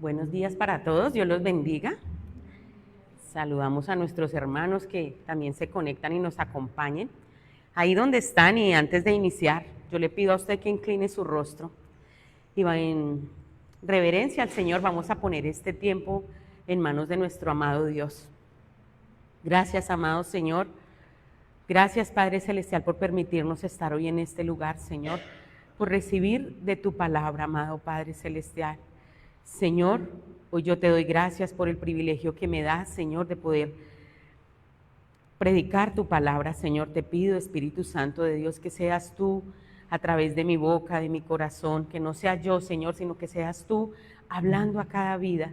Buenos días para todos, Dios los bendiga. Saludamos a nuestros hermanos que también se conectan y nos acompañen. Ahí donde están, y antes de iniciar, yo le pido a usted que incline su rostro y en reverencia al Señor vamos a poner este tiempo en manos de nuestro amado Dios. Gracias, amado Señor. Gracias, Padre Celestial, por permitirnos estar hoy en este lugar, Señor, por recibir de tu palabra, amado Padre Celestial. Señor, hoy yo te doy gracias por el privilegio que me das, Señor, de poder predicar tu palabra, Señor. Te pido, Espíritu Santo de Dios, que seas tú a través de mi boca, de mi corazón, que no sea yo, Señor, sino que seas tú hablando a cada vida.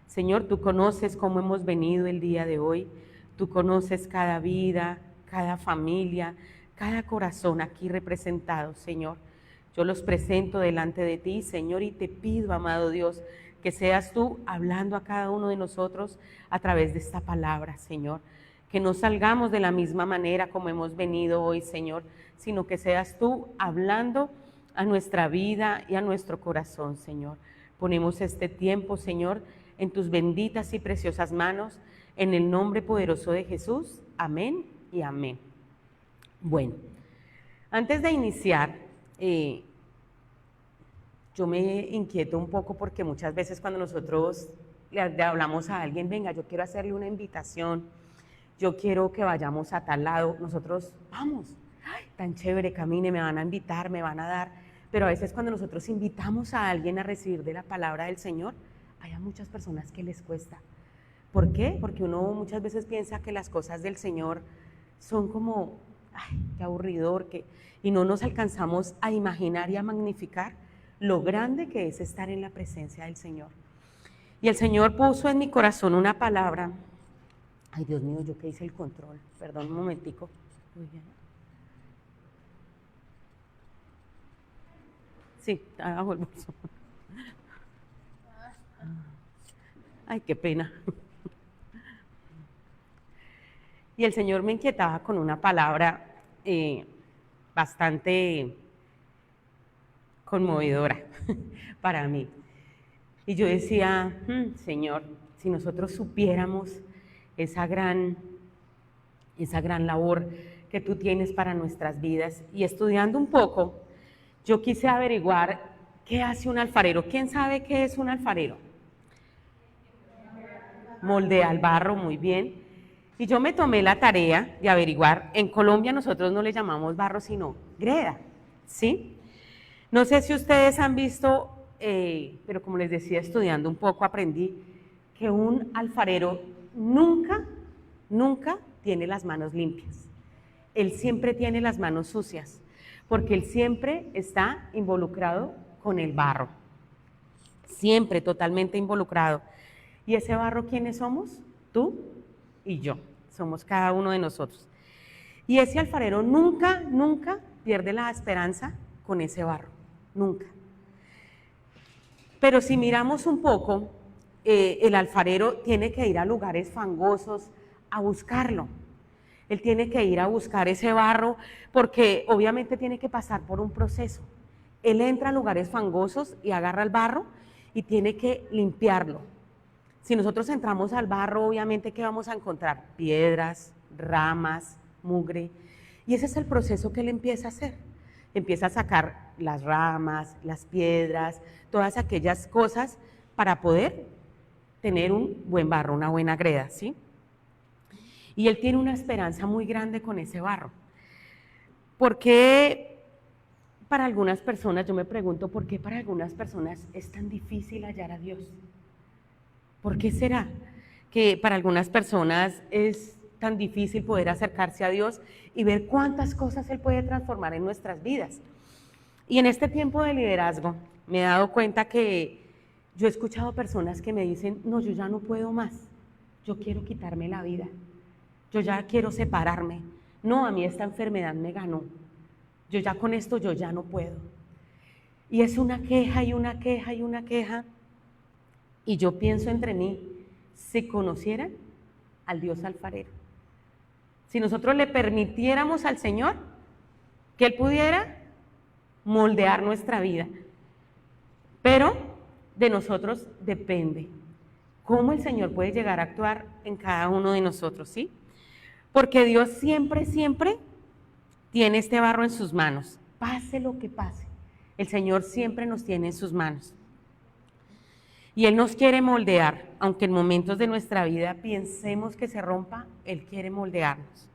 Señor, tú conoces cómo hemos venido el día de hoy, tú conoces cada vida, cada familia, cada corazón aquí representado, Señor. Yo los presento delante de ti, Señor, y te pido, amado Dios, que seas tú hablando a cada uno de nosotros a través de esta palabra, Señor. Que no salgamos de la misma manera como hemos venido hoy, Señor, sino que seas tú hablando a nuestra vida y a nuestro corazón, Señor. Ponemos este tiempo, Señor, en tus benditas y preciosas manos, en el nombre poderoso de Jesús. Amén y amén. Bueno, antes de iniciar, yo me inquieto un poco porque muchas veces cuando nosotros le hablamos a alguien, venga, yo quiero hacerle una invitación, yo quiero que vayamos a tal lado, nosotros vamos, ay, tan chévere, camine, me van a invitar, me van a dar, pero a veces cuando nosotros invitamos a alguien a recibir de la palabra del Señor, hay a muchas personas que les cuesta. ¿Por qué? Porque uno muchas veces piensa que las cosas del Señor son como, ay, qué aburridor, y no nos alcanzamos a imaginar y a magnificar lo grande que es estar en la presencia del Señor. Y el Señor puso en mi corazón una palabra. Ay, Dios mío, yo que hice el control, perdón un momentico. Muy bien. Sí, abajo el bolso. Ay, qué pena. Y el Señor me inquietaba con una palabra bastante conmovedora para mí. Y yo decía, Señor, si nosotros supiéramos esa gran labor que tú tienes para nuestras vidas. Y estudiando un poco, yo quise averiguar qué hace un alfarero. ¿Quién sabe qué es un alfarero? Moldea el barro, muy bien. Y yo me tomé la tarea de averiguar, en Colombia nosotros no le llamamos barro sino greda, ¿sí? No sé si ustedes han visto, pero como les decía, estudiando un poco aprendí que un alfarero nunca tiene las manos limpias. Él siempre tiene las manos sucias, porque él siempre está involucrado con el barro, siempre totalmente involucrado. ¿Y ese barro quiénes somos? Tú y yo, somos cada uno de nosotros. Y ese alfarero nunca pierde la esperanza con ese barro, nunca. Pero si miramos un poco, el alfarero tiene que ir a lugares fangosos a buscarlo. Él tiene que ir a buscar ese barro porque obviamente tiene que pasar por un proceso. Él entra a lugares fangosos y agarra el barro y tiene que limpiarlo. Si nosotros entramos al barro, obviamente, ¿qué vamos a encontrar? Piedras, ramas, mugre. Y ese es el proceso que él empieza a hacer. Empieza a sacar las ramas, las piedras, todas aquellas cosas para poder tener un buen barro, una buena greda, ¿sí? Y él tiene una esperanza muy grande con ese barro. ¿Por qué para algunas personas, yo me pregunto, ¿por qué para algunas personas es tan difícil hallar a Dios? ¿Por qué será que para algunas personas es tan difícil poder acercarse a Dios y ver cuántas cosas Él puede transformar en nuestras vidas? Y en este tiempo de liderazgo me he dado cuenta que yo he escuchado personas que me dicen, no, yo ya no puedo más, yo quiero quitarme la vida, yo ya quiero separarme, no, a mí esta enfermedad me ganó, yo ya con esto yo ya no puedo. Y es una queja y una queja y una queja. Y yo pienso entre mí, si conocieran al Dios alfarero, si nosotros le permitiéramos al Señor que Él pudiera moldear nuestra vida, pero de nosotros depende. Cómo el Señor puede llegar a actuar en cada uno de nosotros, ¿sí? Porque Dios siempre, siempre tiene este barro en sus manos. Pase lo que pase, el Señor siempre nos tiene en sus manos. Y Él nos quiere moldear, aunque en momentos de nuestra vida pensemos que se rompa, Él quiere moldearnos.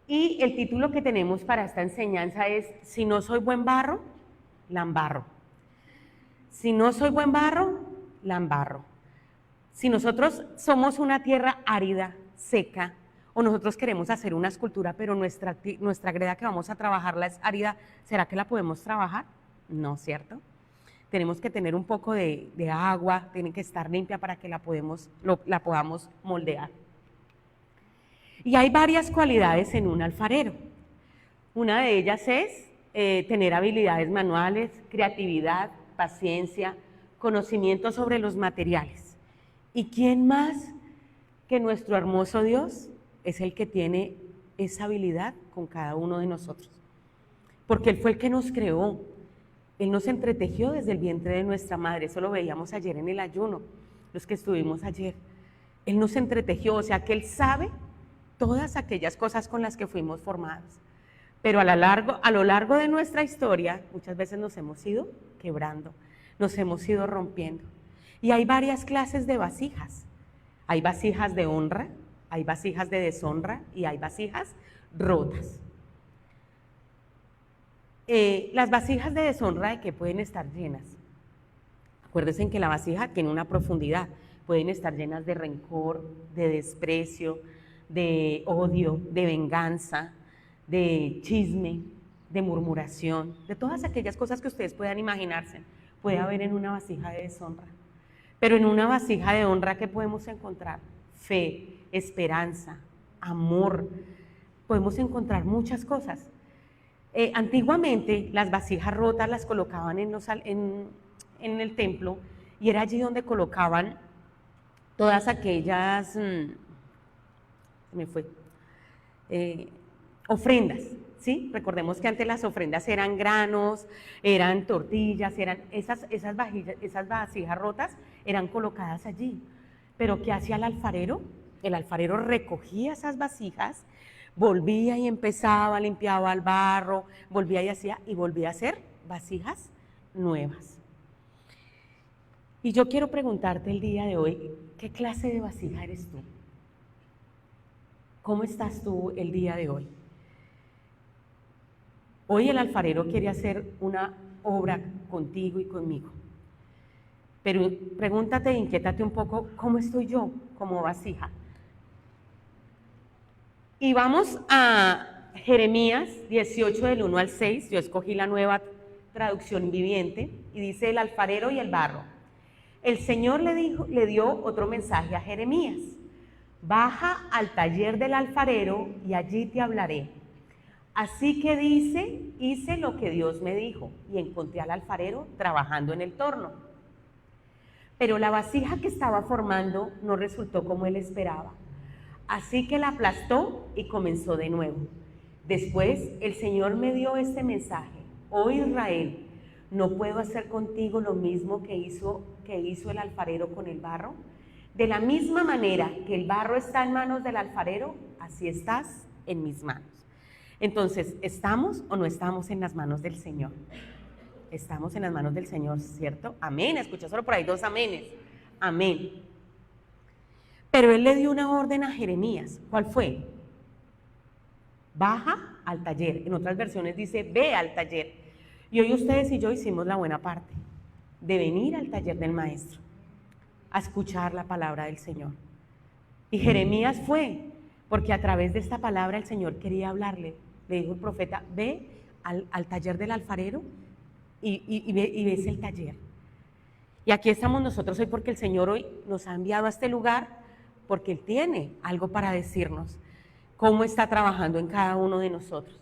Y el título que tenemos para esta enseñanza es: si no soy buen barro, la embarro. Si no soy buen barro, la embarro. Si nosotros somos una tierra árida, seca, o nosotros queremos hacer una escultura, pero nuestra greda que vamos a trabajarla es árida, ¿será que la podemos trabajar? No, ¿cierto? Tenemos que tener un poco de agua, tiene que estar limpia para que la podamos moldear. Y hay varias cualidades en un alfarero. Una de ellas es tener habilidades manuales, creatividad, paciencia, conocimiento sobre los materiales. ¿Y quién más que nuestro hermoso Dios es el que tiene esa habilidad con cada uno de nosotros? Porque Él fue el que nos creó. Él nos entretejió desde el vientre de nuestra madre. Eso lo veíamos ayer en el ayuno, los que estuvimos ayer. Él nos entretejió, o sea que Él sabe todas aquellas cosas con las que fuimos formados. Pero a lo largo de nuestra historia, muchas veces nos hemos ido quebrando, nos hemos ido rompiendo. Y hay varias clases de vasijas. Hay vasijas de honra, hay vasijas de deshonra y hay vasijas rotas. Las vasijas de deshonra, ¿de qué pueden estar llenas? Acuérdense en que la vasija tiene una profundidad. Pueden estar llenas de rencor, de desprecio, de odio, de venganza, de chisme, de murmuración, de todas aquellas cosas que ustedes puedan imaginarse, puede haber en una vasija de deshonra. Pero en una vasija de honra, ¿qué podemos encontrar? Fe, esperanza, amor, podemos encontrar muchas cosas. Antiguamente las vasijas rotas las colocaban en el templo y era allí donde colocaban todas aquellas ofrendas, ¿sí? Recordemos que antes las ofrendas eran granos, eran tortillas, eran esas vasijas rotas eran colocadas allí. Pero ¿qué hacía el alfarero? El alfarero recogía esas vasijas, volvía y empezaba, limpiaba el barro, volvía y hacía, y volvía a hacer vasijas nuevas. Y yo quiero preguntarte el día de hoy, ¿qué clase de vasija eres tú? ¿Cómo estás tú el día de hoy? Hoy el alfarero quiere hacer una obra contigo y conmigo. Pero pregúntate e inquiétate un poco, ¿cómo estoy yo como vasija? Y vamos a Jeremías 18 del 1 al 6, yo escogí la Nueva Traducción Viviente, y dice: el alfarero y el barro. El Señor le dio otro mensaje a Jeremías: baja al taller del alfarero y allí te hablaré. Así que hice lo que Dios me dijo y encontré al alfarero trabajando en el torno. Pero la vasija que estaba formando no resultó como él esperaba. Así que la aplastó y comenzó de nuevo. Después el Señor me dio este mensaje: oh Israel, ¿no puedo hacer contigo lo mismo que hizo el alfarero con el barro? De la misma manera que el barro está en manos del alfarero, así estás en mis manos. Entonces, ¿estamos o no estamos en las manos del Señor? Estamos en las manos del Señor, ¿cierto? Amén. Escuché solo por ahí 2 amenes. Amén. Pero Él le dio una orden a Jeremías. ¿Cuál fue? Baja al taller. En otras versiones dice, ve al taller. Y hoy ustedes y yo hicimos la buena parte de venir al taller del maestro a escuchar la palabra del Señor. Y Jeremías fue, porque a través de esta palabra el Señor quería hablarle. Le dijo el profeta: ve al taller del alfarero y ves el taller. Y aquí estamos nosotros hoy porque el Señor hoy nos ha enviado a este lugar, porque Él tiene algo para decirnos, cómo está trabajando en cada uno de nosotros.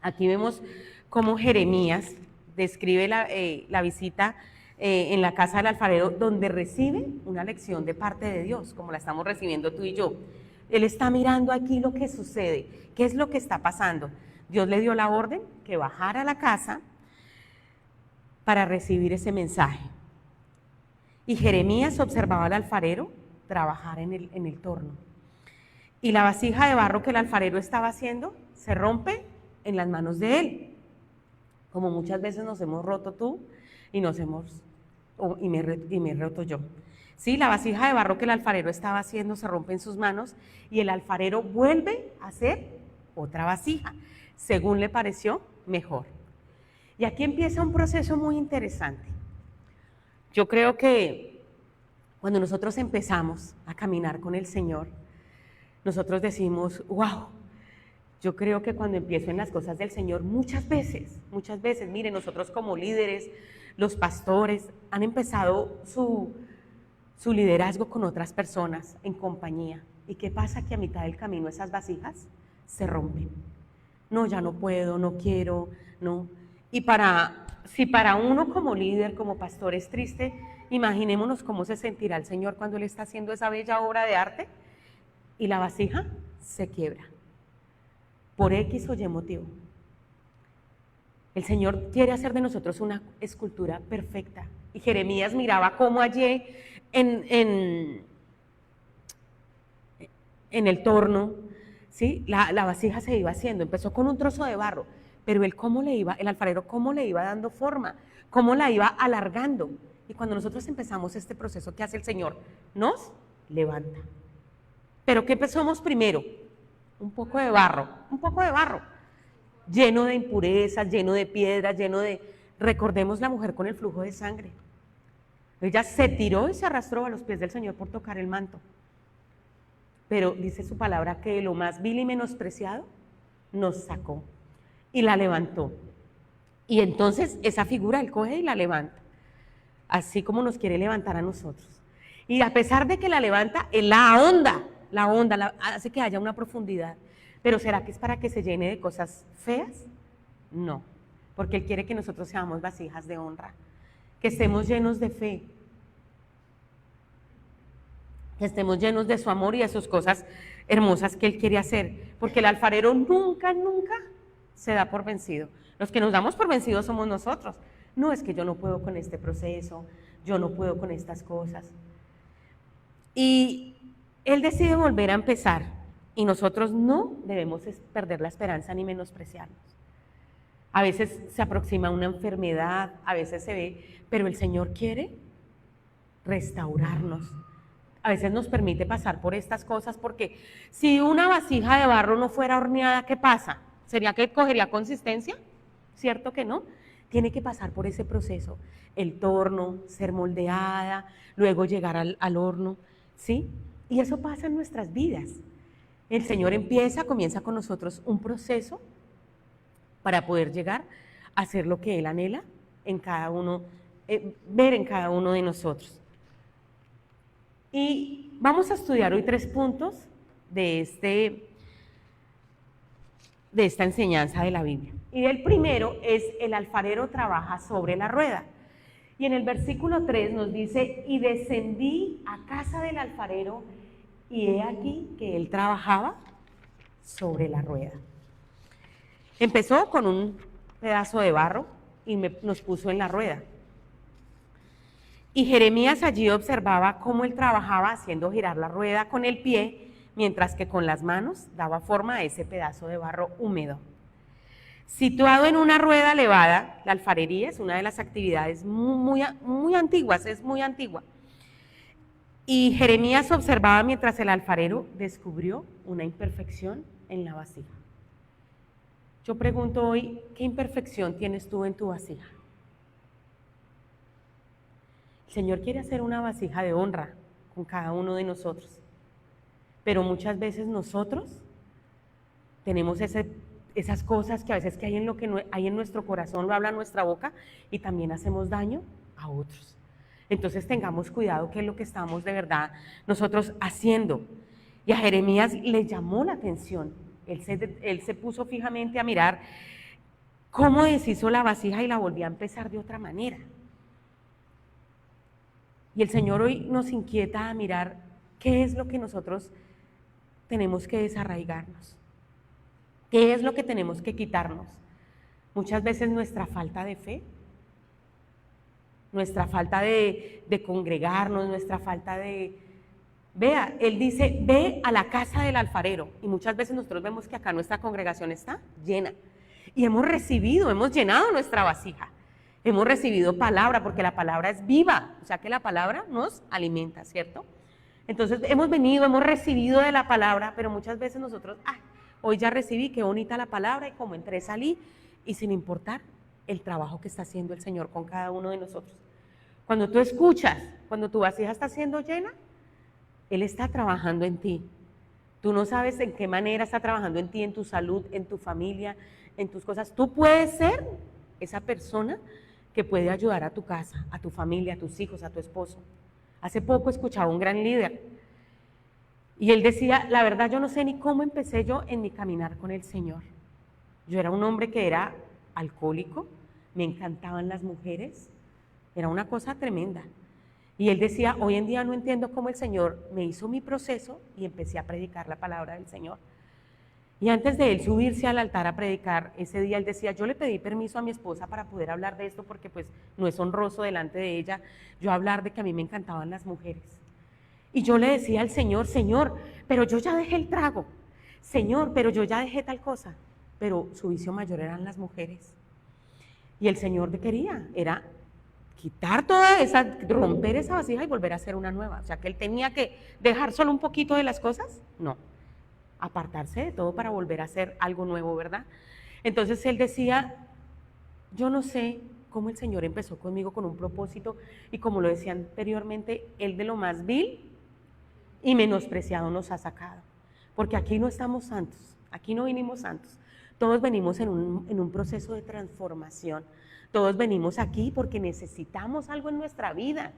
Aquí vemos cómo Jeremías describe la visita en la casa del alfarero, donde recibe una lección de parte de Dios, como la estamos recibiendo tú y yo. Él está mirando aquí lo que sucede. ¿Qué es lo que está pasando? Dios le dio la orden que bajara a la casa para recibir ese mensaje. Y Jeremías observaba al alfarero trabajar en el torno. Y la vasija de barro que el alfarero estaba haciendo se rompe en las manos de él. Como muchas veces nos hemos roto tú y me he roto yo. Sí, la vasija de barro que el alfarero estaba haciendo se rompe en sus manos y el alfarero vuelve a hacer otra vasija, según le pareció mejor. Y aquí empieza un proceso muy interesante. Yo creo que cuando nosotros empezamos a caminar con el Señor, nosotros decimos, wow, yo creo que cuando empiezo en las cosas del Señor, muchas veces, miren, nosotros como líderes, los pastores, han empezado su liderazgo con otras personas en compañía. ¿Y qué pasa? Que a mitad del camino esas vasijas se rompen. No, ya no puedo, no quiero, no. Y si para uno como líder, como pastor es triste, imaginémonos cómo se sentirá el Señor cuando Él está haciendo esa bella obra de arte y la vasija se quiebra por X o Y motivo. El Señor quiere hacer de nosotros una escultura perfecta. Y Jeremías miraba cómo allí en el torno, ¿sí? La vasija se iba haciendo. Empezó con un trozo de barro, pero el alfarero cómo le iba dando forma, cómo la iba alargando. Y cuando nosotros empezamos este proceso, ¿qué hace el Señor? Nos levanta. ¿Pero qué somos primero? Un poco de barro, lleno de impurezas, lleno de piedras, Recordemos la mujer con el flujo de sangre. Ella se tiró y se arrastró a los pies del Señor por tocar el manto. Pero dice su palabra que lo más vil y menospreciado nos sacó y la levantó. Y entonces esa figura Él coge y la levanta, así como nos quiere levantar a nosotros. Y a pesar de que la levanta, Él la ahonda, hace que haya una profundidad. Pero ¿será que es para que se llene de cosas feas? No, porque Él quiere que nosotros seamos vasijas de honra, que estemos llenos de fe, que estemos llenos de su amor y de sus cosas hermosas que Él quiere hacer, porque el alfarero nunca se da por vencido. Los que nos damos por vencidos somos nosotros. No, es que yo no puedo con este proceso, yo no puedo con estas cosas. Y Él decide volver a empezar y nosotros no debemos perder la esperanza ni menospreciarnos. A veces se aproxima una enfermedad, a veces se ve, pero el Señor quiere restaurarnos. A veces nos permite pasar por estas cosas porque si una vasija de barro no fuera horneada, ¿qué pasa? ¿Sería que cogería consistencia? ¿Cierto que no? Tiene que pasar por ese proceso, el torno, ser moldeada, luego llegar al horno, ¿sí? Y eso pasa en nuestras vidas. El Señor comienza con nosotros un proceso para poder llegar a hacer lo que Él anhela en cada uno, ver en cada uno de nosotros. Y vamos a estudiar hoy 3 puntos de esta enseñanza de la Biblia. Y el primero es: el alfarero trabaja sobre la rueda. Y en el versículo 3 nos dice: y descendí a casa del alfarero, y he aquí que él trabajaba sobre la rueda. Empezó con un pedazo de barro y nos puso en la rueda. Y Jeremías allí observaba cómo él trabajaba haciendo girar la rueda con el pie, mientras que con las manos daba forma a ese pedazo de barro húmedo. Situado en una rueda elevada, la alfarería es una de las actividades muy antiguas, es muy antigua. Y Jeremías observaba mientras el alfarero descubrió una imperfección en la vasija. Yo pregunto hoy, ¿qué imperfección tienes tú en tu vasija? El Señor quiere hacer una vasija de honra con cada uno de nosotros, pero muchas veces nosotros tenemos esas cosas que a veces que hay en nuestro corazón, lo habla nuestra boca, y también hacemos daño a otros. Entonces tengamos cuidado qué es lo que estamos de verdad nosotros haciendo. Y a Jeremías le llamó la atención, él se puso fijamente a mirar cómo deshizo la vasija y la volvió a empezar de otra manera. Y el Señor hoy nos inquieta a mirar qué es lo que nosotros tenemos que desarraigarnos? ¿Qué es lo que tenemos que quitarnos? Muchas veces nuestra falta de fe, nuestra falta de congregarnos, nuestra falta de... Vea, él dice, ve a la casa del alfarero. Y muchas veces nosotros vemos que acá nuestra congregación está llena. Y hemos recibido, hemos llenado nuestra vasija. Hemos recibido palabra, porque la palabra es viva. O sea que la palabra nos alimenta, ¿cierto? Entonces hemos venido, hemos recibido de la palabra, pero muchas veces nosotros, hoy ya recibí, qué bonita la palabra, y como entré, salí, y sin importar el trabajo que está haciendo el Señor con cada uno de nosotros. Cuando tú escuchas, cuando tu vasija está siendo llena, Él está trabajando en ti. Tú no sabes en qué manera está trabajando en ti, en tu salud, en tu familia, en tus cosas. Tú puedes ser esa persona que puede ayudar a tu casa, a tu familia, a tus hijos, a tu esposo. Hace poco escuchaba a un gran líder y él decía, la verdad yo no sé ni cómo empecé yo en mi caminar con el Señor. Yo era un hombre que era alcohólico, me encantaban las mujeres, era una cosa tremenda. Y él decía, hoy en día no entiendo cómo el Señor me hizo mi proceso y empecé a predicar la palabra del Señor. Y antes de él subirse al altar a predicar, ese día él decía, yo le pedí permiso a mi esposa para poder hablar de esto porque pues no es honroso delante de ella yo hablar de que a mí me encantaban las mujeres. Y yo le decía al Señor, Señor, pero yo ya dejé el trago, Señor, pero yo ya dejé tal cosa. Pero su vicio mayor eran las mujeres. Y el Señor que quería era quitar toda esa, romper esa vasija y volver a hacer una nueva. O sea que él tenía que dejar solo un poquito de las cosas, no, apartarse de todo para volver a hacer algo nuevo, ¿verdad? Entonces él decía, yo no sé cómo el Señor empezó conmigo con un propósito y como lo decía anteriormente, él de lo más vil y menospreciado nos ha sacado, porque aquí no estamos santos, aquí no vinimos santos, todos venimos en un proceso de transformación. Todos venimos aquí porque necesitamos algo en nuestra vida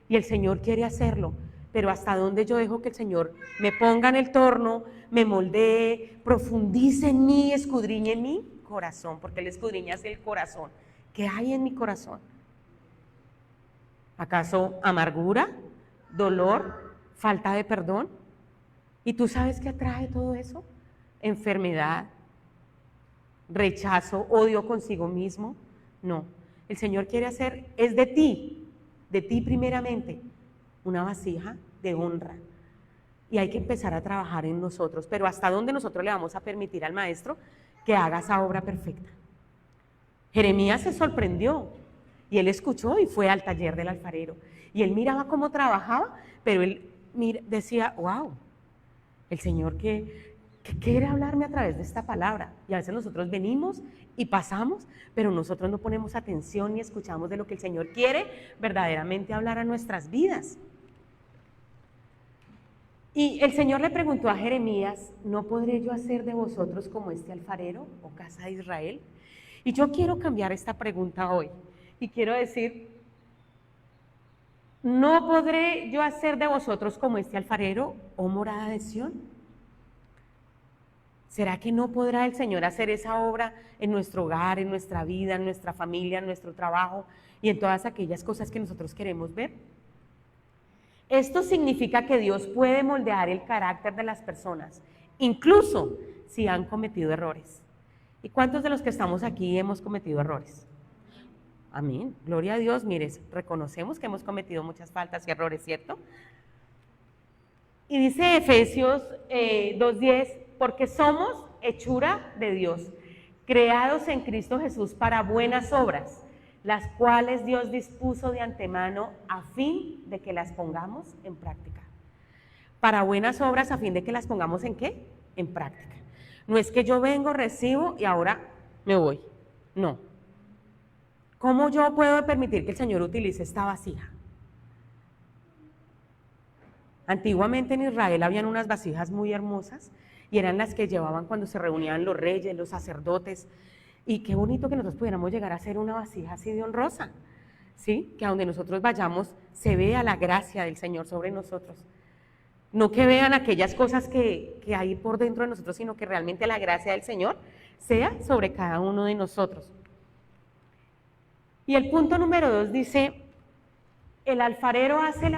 y el Señor quiere hacerlo, pero hasta dónde yo dejo que el Señor me ponga en el torno, me moldee, profundice en mí, escudriñe en mi corazón, porque Él escudriña el corazón. ¿Qué hay en mi corazón? ¿Acaso amargura, dolor, falta de perdón? ¿Y tú sabes qué atrae todo eso? Enfermedad, rechazo, odio consigo mismo. No, el Señor quiere hacer, es de ti primeramente, una vasija de honra. Y hay que empezar a trabajar en nosotros, pero ¿hasta dónde nosotros le vamos a permitir al Maestro que haga esa obra perfecta? Jeremías se sorprendió y él escuchó y fue al taller del alfarero. Y él miraba cómo trabajaba, pero él decía, wow, el Señor que quiere hablarme a través de esta palabra. Y a veces nosotros venimos y pasamos, pero nosotros no ponemos atención ni escuchamos de lo que el Señor quiere verdaderamente hablar a nuestras vidas. Y el Señor le preguntó a Jeremías, ¿no podré yo hacer de vosotros como este alfarero, o casa de Israel? Y yo quiero cambiar esta pregunta hoy y quiero decir, ¿no podré yo hacer de vosotros como este alfarero, oh morada de Sión? ¿Será que no podrá el Señor hacer esa obra en nuestro hogar, en nuestra vida, en nuestra familia, en nuestro trabajo y en todas aquellas cosas que nosotros queremos ver? Esto significa que Dios puede moldear el carácter de las personas, incluso si han cometido errores. ¿Y cuántos de los que estamos aquí hemos cometido errores? Amén, gloria a Dios. Mires, reconocemos que hemos cometido muchas faltas y errores, ¿cierto? Y dice Efesios 2:10, porque somos hechura de Dios, creados en Cristo Jesús para buenas obras, las cuales Dios dispuso de antemano a fin de que las pongamos en práctica. Para buenas obras, a fin de que las pongamos ¿en qué? En práctica. No es que yo vengo, recibo y ahora me voy. No. ¿Cómo yo puedo permitir que el Señor utilice esta vasija? Antiguamente en Israel habían unas vasijas muy hermosas y eran las que llevaban cuando se reunían los reyes, los sacerdotes. Y qué bonito que nosotros pudiéramos llegar a ser una vasija así de honrosa, ¿sí? Que a donde nosotros vayamos se vea la gracia del Señor sobre nosotros. No que vean aquellas cosas que hay por dentro de nosotros, sino que realmente la gracia del Señor sea sobre cada uno de nosotros. Y el punto número 2 dice, el alfarero hace la